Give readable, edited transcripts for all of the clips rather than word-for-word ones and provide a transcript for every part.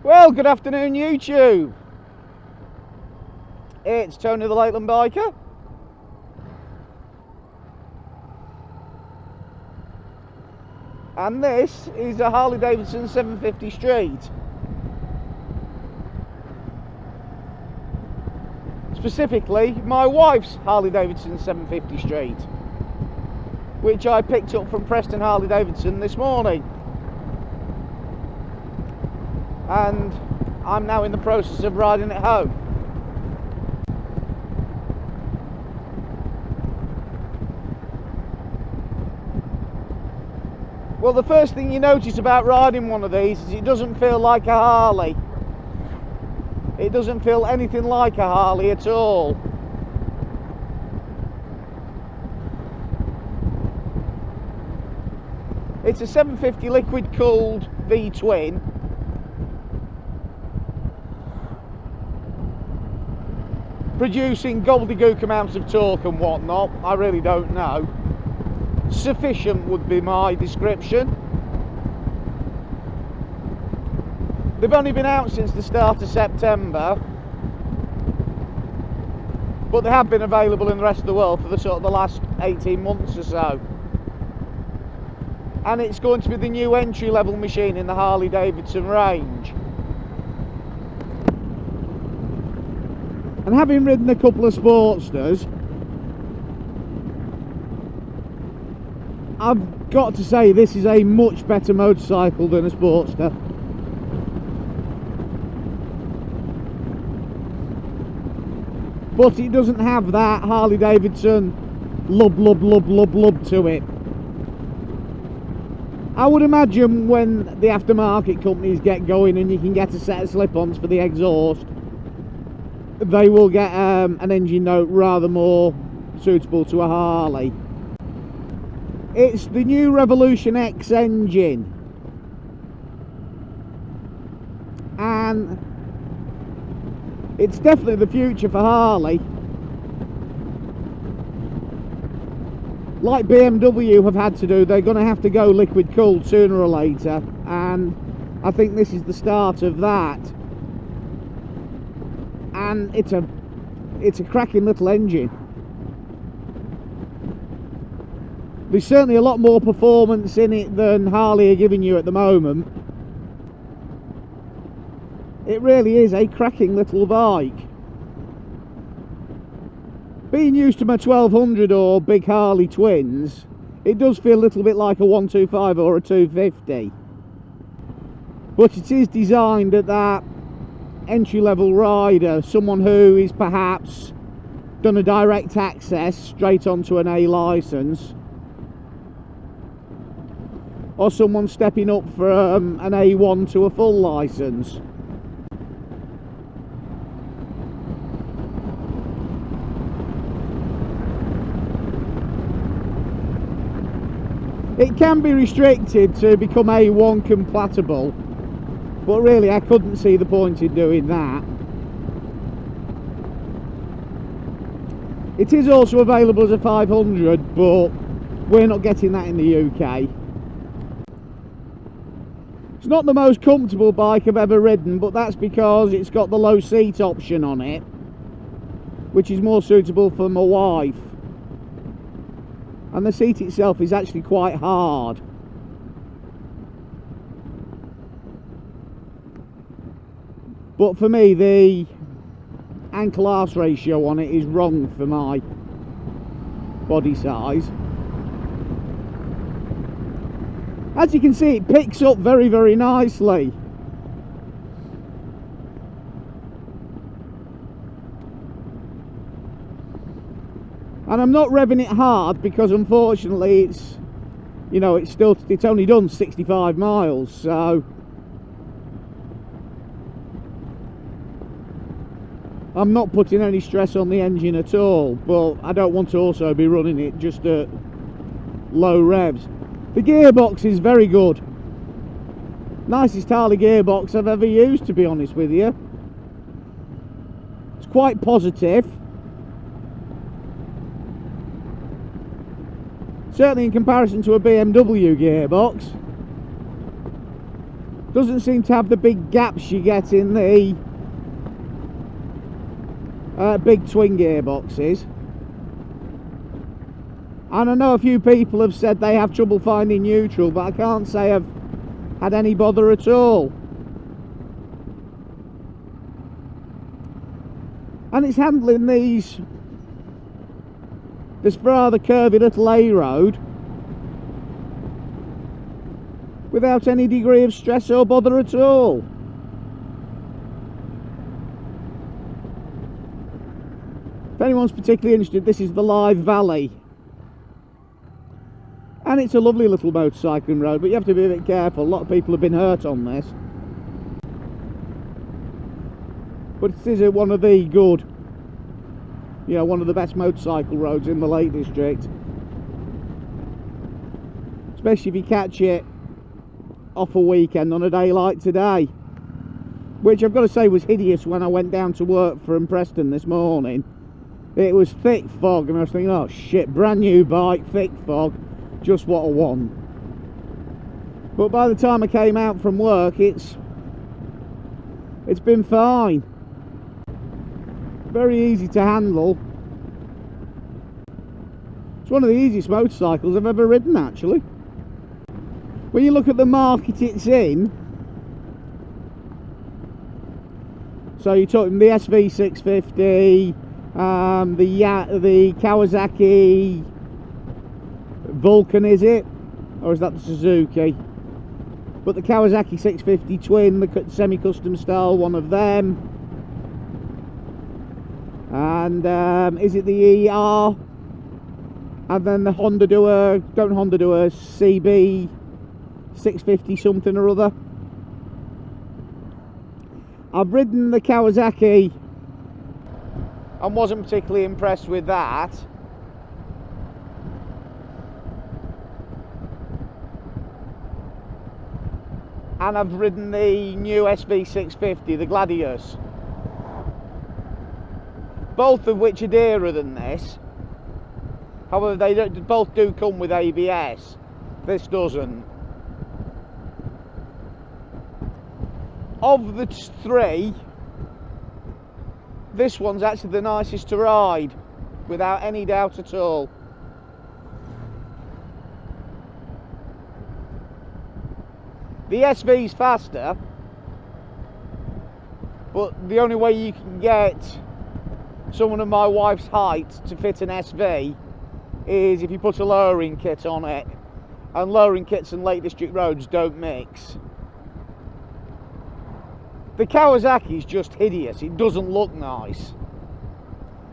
Well, good afternoon, YouTube. It's Tony the Lakeland Biker. And this is a Harley Davidson 750 Street. Specifically, my wife's Harley Davidson 750 Street, which I picked up from Preston Harley Davidson this morning. And I'm now in the process of riding it home. Well, the first thing you notice about riding one of these is it doesn't feel like a Harley. It doesn't feel anything like a Harley at all. It's a 750 liquid cooled V-twin. Producing gobbledygook amounts of torque and whatnot, I really don't know. Sufficient would be my description. They've only been out since the start of September, but they have been available in the rest of the world for the last 18 months or so. And it's going to be the new entry-level machine in the Harley Davidson range. And having ridden a couple of Porksters, I've got to say this is a much better motorcycle than a Porkster. But it doesn't have that Harley Davidson lub to it. I would imagine when the aftermarket companies get going and you can get a set of slip-ons for the exhaust, they will get an engine note rather more suitable to a Harley. It's the new Revolution X engine, and it's definitely the future for Harley. Like BMW have had to do, they're going to have to go liquid cooled sooner or later, and I think this is the start of that. And it's a cracking little engine. There's certainly a lot more performance in it than Harley are giving you at the moment. It really is a cracking little bike. Being used to my 1200 or big Harley twins, it does feel a little bit like a 125 or a 250. But it is designed at that entry-level rider, someone who is perhaps done a direct access straight onto an A licence, or someone stepping up from an A1 to a full licence. It can be restricted to become A1 compatible, but really I couldn't see the point in doing that. It is also available as a 500, but we're not getting that in the UK. It's not the most comfortable bike I've ever ridden, but that's because it's got the low seat option on it, which is more suitable for my wife. And the seat itself is actually quite hard. But for me, the ankle arse ratio on it is wrong for my body size. As you can see, it picks up very, very nicely. And I'm not revving it hard because unfortunately it's, you know, it's only done 65 miles, so I'm not putting any stress on the engine at all, but I don't want to also be running it just at low revs. The gearbox is very good. Nicest Harley gearbox I've ever used, to be honest with you. It's quite positive. Certainly in comparison to a BMW gearbox. Doesn't seem to have the big gaps you get in the big twin gearboxes. And I know a few people have said they have trouble finding neutral, but I can't say I've had any bother at all. And it's handling this rather curvy little A road without any degree of stress or bother at all. If anyone's particularly interested, this is the Live Valley. And it's a lovely little motorcycling road, but you have to be a bit careful. A lot of people have been hurt on this. But it is one of the good, you know, one of the best motorcycle roads in the Lake District. Especially if you catch it off a weekend on a day like today. Which I've got to say was hideous when I went down to work from Preston this morning. It was thick fog and I was thinking, oh shit, brand new bike, thick fog, just what I want. But by the time I came out from work, it's been fine. Very easy to handle. It's one of the easiest motorcycles I've ever ridden, actually. When you look at the market it's in, so you're talking the SV650, the Kawasaki Vulcan, is it? Or is that the Suzuki? But the Kawasaki 650 twin, the semi-custom style, one of them. And is it the ER? And then the Honda do a CB 650 something or other. I've ridden the Kawasaki and wasn't particularly impressed with that. And I've ridden the new SV650, the Gladius. Both of which are dearer than this. However, they both do come with ABS. This doesn't. Of the three, this one's actually the nicest to ride, without any doubt at all. The SV's faster, but the only way you can get someone of my wife's height to fit an SV is if you put a lowering kit on it, and lowering kits and Lake District roads don't mix. The Kawasaki's just hideous. It doesn't look nice.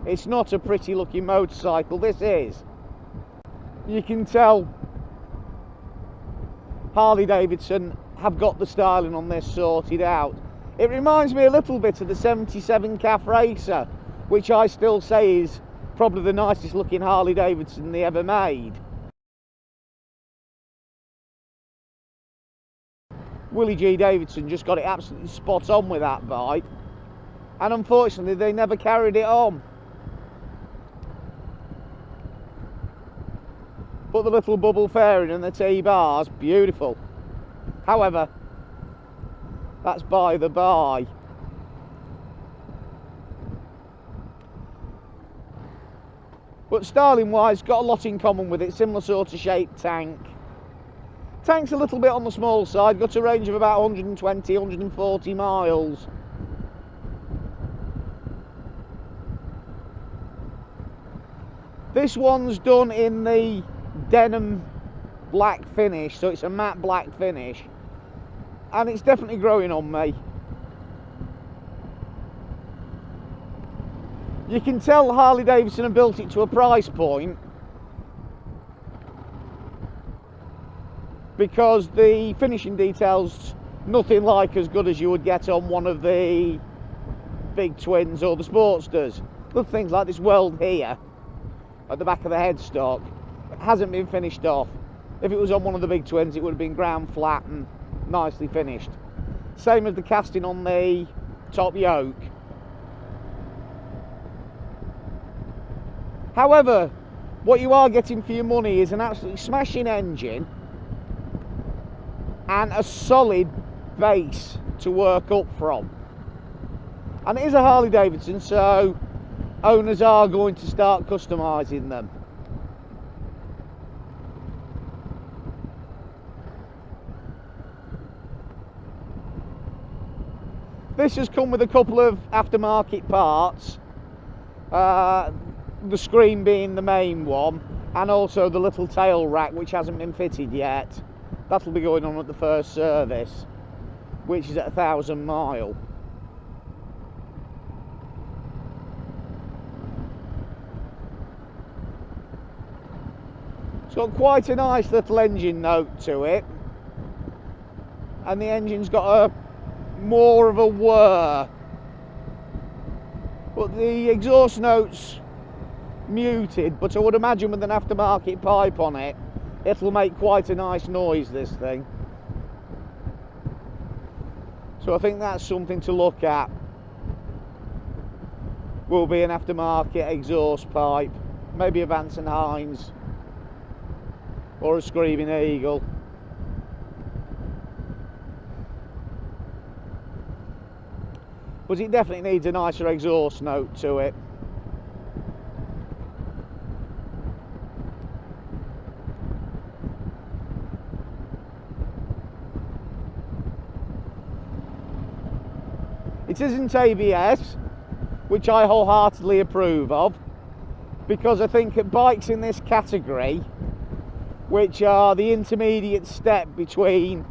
It's not a pretty looking motorcycle. This is. You can tell Harley Davidson have got the styling on this sorted out. It reminds me a little bit of the 77 CAF Racer, which I still say is probably the nicest looking Harley Davidson they ever made. Willie G Davidson just got it absolutely spot on with that bike, and unfortunately they never carried it on. But the little bubble fairing and the T-bars, beautiful. However, that's by the by. But styling wise, got a lot in common with it, similar sort of shaped tank. Tank's a little bit on the small side, got a range of about 120, 140 miles. This one's done in the denim black finish, so it's a matte black finish, and it's definitely growing on me. You can tell Harley Davidson have built it to a price point because the finishing details nothing like as good as you would get on one of the big twins or the Porksters. Little things like this weld here at the back of the headstock hasn't been finished off. If it was on one of the big twins, it would have been ground flat and nicely finished. Same as the casting on the top yoke. However, what you are getting for your money is an absolutely smashing engine and a solid base to work up from. And it is a Harley Davidson, so owners are going to start customising them. This has come with a couple of aftermarket parts, the screen being the main one, and also the little tail rack which hasn't been fitted yet. That'll be going on at the first service, which is at 1,000 miles. It's got quite a nice little engine note to it, and the engine's got more of a whir, but the exhaust note's muted, but I would imagine with an aftermarket pipe on it, it'll make quite a nice noise, this thing. So I think that's something to look at. Will be an aftermarket exhaust pipe, maybe a Vance and Hines or a Screaming Eagle. But it definitely needs a nicer exhaust note to it. It isn't ABS, which I wholeheartedly approve of, because I think at bikes in this category, which are the intermediate step between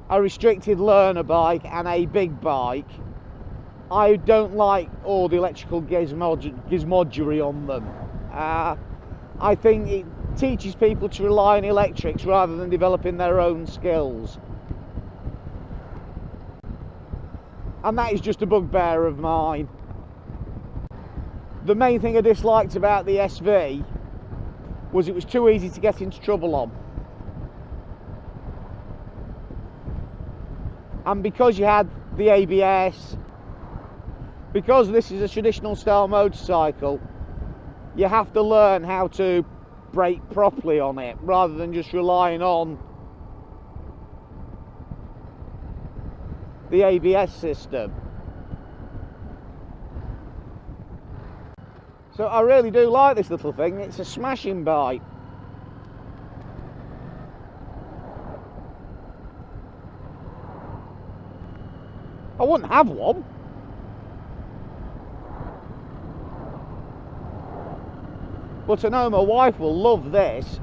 a restricted learner bike and a big bike, I don't like all the electrical gizmodgery on them. I think it teaches people to rely on electrics rather than developing their own skills. And that is just a bugbear of mine. The main thing I disliked about the SV was it was too easy to get into trouble on. And because you had the ABS, because this is a traditional style motorcycle, you have to learn how to brake properly on it rather than just relying on the ABS system. So I really do like this little thing. It's a smashing bike. I wouldn't have one. But I know my wife will love this.